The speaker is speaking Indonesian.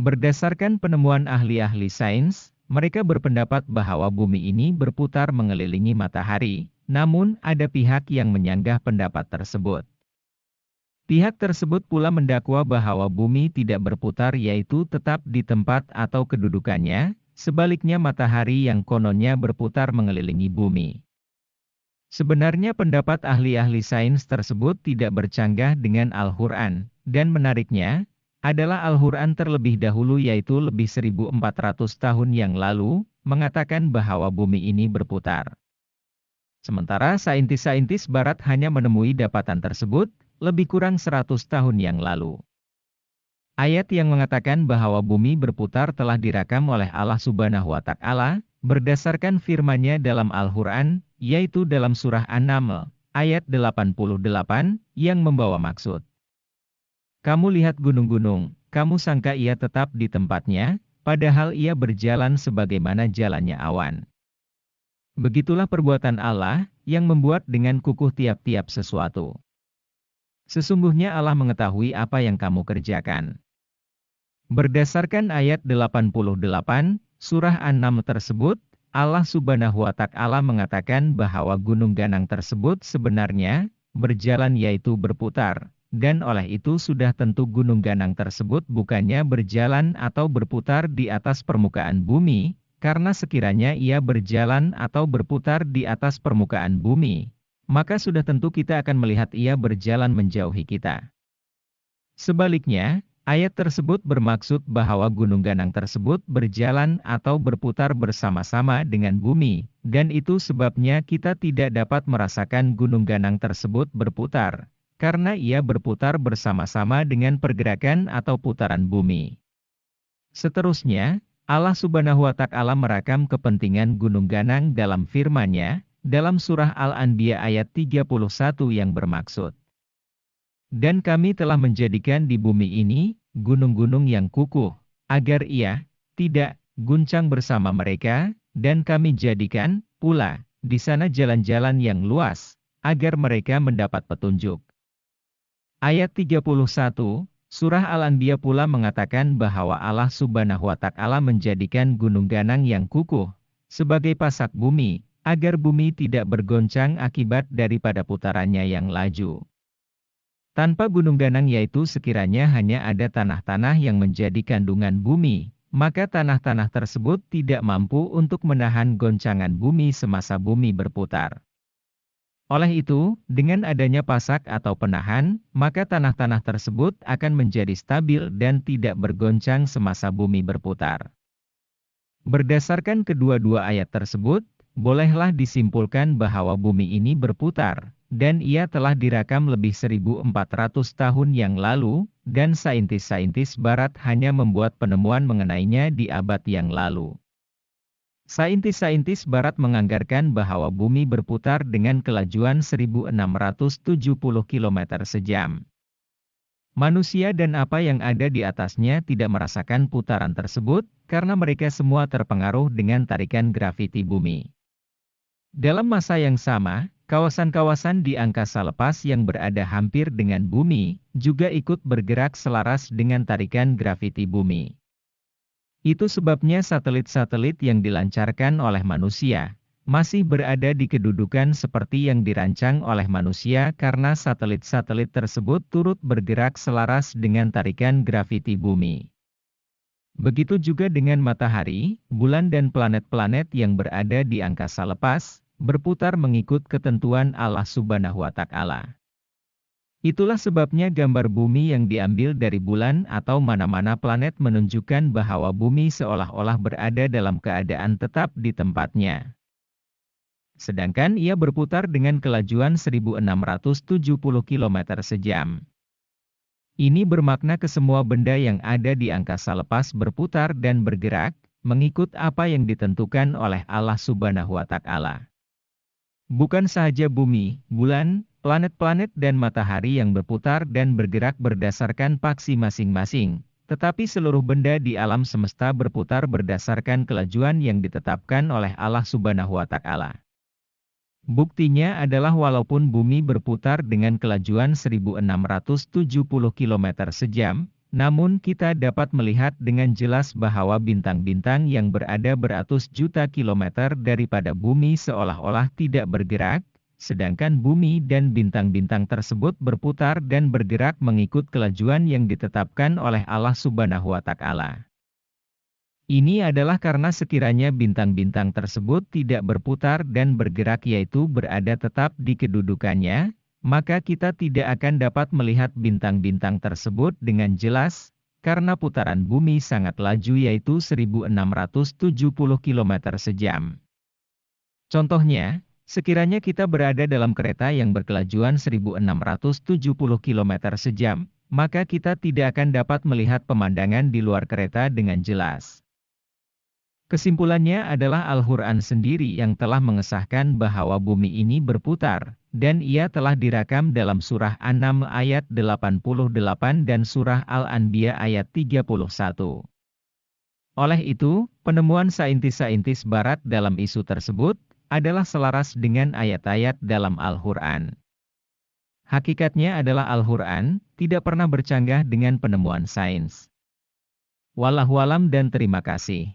Berdasarkan penemuan ahli-ahli sains, mereka berpendapat bahwa bumi ini berputar mengelilingi matahari, namun ada pihak yang menyanggah pendapat tersebut. Pihak tersebut pula mendakwa bahwa bumi tidak berputar yaitu tetap di tempat atau kedudukannya, sebaliknya matahari yang kononnya berputar mengelilingi bumi. Sebenarnya pendapat ahli-ahli sains tersebut tidak bercanggah dengan Al-Quran, dan menariknya, adalah Al-Quran terlebih dahulu yaitu lebih 1400 tahun yang lalu, mengatakan bahwa bumi ini berputar. Sementara saintis-saintis barat hanya menemui dapatan tersebut, lebih kurang 100 tahun yang lalu. Ayat yang mengatakan bahwa bumi berputar telah direkam oleh Allah Subhanahu wa Ta'ala, berdasarkan firman-Nya dalam Al-Quran, yaitu dalam surah An-Naml, ayat 88, yang membawa maksud. Kamu lihat gunung-gunung, kamu sangka ia tetap di tempatnya, padahal ia berjalan sebagaimana jalannya awan. Begitulah perbuatan Allah, yang membuat dengan kukuh tiap-tiap sesuatu. Sesungguhnya Allah mengetahui apa yang kamu kerjakan. Berdasarkan ayat 88, surah An-Naml tersebut, Allah Subhanahu wa Ta'ala mengatakan bahwa gunung ganang tersebut sebenarnya berjalan yaitu berputar, dan oleh itu sudah tentu gunung ganang tersebut bukannya berjalan atau berputar di atas permukaan bumi, karena sekiranya ia berjalan atau berputar di atas permukaan bumi, maka sudah tentu kita akan melihat ia berjalan menjauhi kita. Sebaliknya, ayat tersebut bermaksud bahwa gunung ganang tersebut berjalan atau berputar bersama-sama dengan bumi, dan itu sebabnya kita tidak dapat merasakan gunung ganang tersebut berputar, karena ia berputar bersama-sama dengan pergerakan atau putaran bumi. Seterusnya, Allah Subhanahu wa Ta'ala merakam kepentingan gunung ganang dalam firman-Nya, dalam surah Al-Anbiya ayat 31 yang bermaksud. Dan kami telah menjadikan di bumi ini, gunung-gunung yang kukuh, agar ia tidak guncang bersama mereka, dan kami jadikan pula di sana jalan-jalan yang luas, agar mereka mendapat petunjuk. Ayat 31, surah Al-Anbiya pula mengatakan bahwa Allah Subhanahu wa Ta'ala menjadikan gunung ganang yang kukuh sebagai pasak bumi, agar bumi tidak bergoncang akibat daripada putarannya yang laju. Tanpa gunung ganang yaitu sekiranya hanya ada tanah-tanah yang menjadi kandungan bumi, maka tanah-tanah tersebut tidak mampu untuk menahan goncangan bumi semasa bumi berputar. Oleh itu, dengan adanya pasak atau penahan, maka tanah-tanah tersebut akan menjadi stabil dan tidak bergoncang semasa bumi berputar. Berdasarkan kedua-dua ayat tersebut, bolehlah disimpulkan bahwa bumi ini berputar, dan ia telah direkam lebih 1400 tahun yang lalu, dan saintis-saintis barat hanya membuat penemuan mengenainya di abad yang lalu. Saintis-saintis barat menganggarkan bahwa bumi berputar dengan kelajuan 1670 km sejam. Manusia dan apa yang ada di atasnya tidak merasakan putaran tersebut, karena mereka semua terpengaruh dengan tarikan grafiti bumi. Dalam masa yang sama, kawasan-kawasan di angkasa lepas yang berada hampir dengan bumi, juga ikut bergerak selaras dengan tarikan grafiti bumi. Itu sebabnya satelit-satelit yang dilancarkan oleh manusia, masih berada di kedudukan seperti yang dirancang oleh manusia karena satelit-satelit tersebut turut bergerak selaras dengan tarikan grafiti bumi. Begitu juga dengan matahari, bulan dan planet-planet yang berada di angkasa lepas, berputar mengikut ketentuan Allah Subhanahu wa Ta'ala. Itulah sebabnya gambar bumi yang diambil dari bulan atau mana-mana planet menunjukkan bahwa bumi seolah-olah berada dalam keadaan tetap di tempatnya. Sedangkan ia berputar dengan kelajuan 1670 km sejam. Ini bermakna kesemua benda yang ada di angkasa lepas berputar dan bergerak, mengikut apa yang ditentukan oleh Allah Subhanahu wa Ta'ala. Bukan sahaja bumi, bulan, planet-planet dan matahari yang berputar dan bergerak berdasarkan paksi masing-masing, tetapi seluruh benda di alam semesta berputar berdasarkan kelajuan yang ditetapkan oleh Allah Subhanahu wa Ta'ala. Buktinya adalah walaupun bumi berputar dengan kelajuan 1670 km sejam, Namun kita dapat melihat dengan jelas bahwa bintang-bintang yang berada beratus juta kilometer daripada bumi seolah-olah tidak bergerak, sedangkan bumi dan bintang-bintang tersebut berputar dan bergerak mengikut kelajuan yang ditetapkan oleh Allah Subhanahu wa Ta'ala. Ini adalah karena sekiranya bintang-bintang tersebut tidak berputar dan bergerak yaitu berada tetap di kedudukannya, maka kita tidak akan dapat melihat bintang-bintang tersebut dengan jelas, karena putaran bumi sangat laju yaitu 1670 km sejam. Contohnya, sekiranya kita berada dalam kereta yang berkelajuan 1670 km sejam, maka kita tidak akan dapat melihat pemandangan di luar kereta dengan jelas. Kesimpulannya adalah Al-Quran sendiri yang telah mengesahkan bahwa bumi ini berputar, dan ia telah direkam dalam surah An-Naml ayat 88 dan surah Al-Anbiya ayat 31. Oleh itu, penemuan saintis-saintis barat dalam isu tersebut, adalah selaras dengan ayat-ayat dalam Al-Quran. Hakikatnya adalah Al-Quran, tidak pernah bercanggah dengan penemuan sains. Wallahualam dan terima kasih.